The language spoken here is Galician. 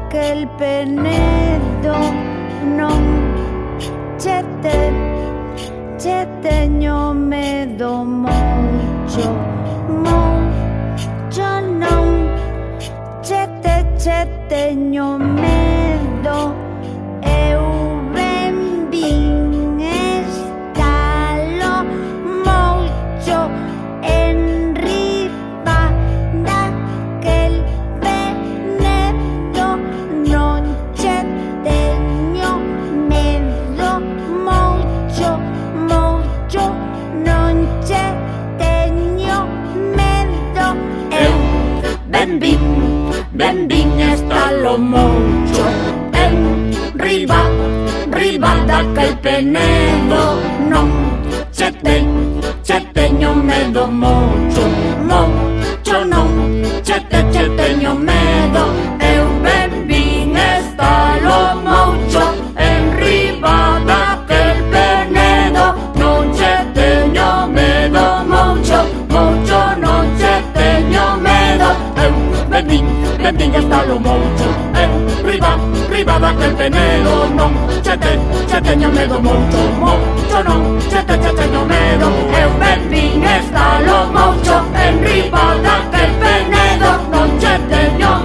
daquel Penedo non che teño medo moito non che teño medo. Eu ben vin estalo moito enriba daquel Penedo non che teño medo moito non che teño medo. Eu ben vin estalo moito enriba daquel Penedo non che teño medo moito non che teño medo. Eu ben vin estalo moito enriba daquel Penedo non che teño medo moito non che teño medo. Eu ben vin estalo moito enriba daquel Penedo non che teño medo moito non che teño medo. Eu ben vin estalo moito enriba daquel Penedo non che teño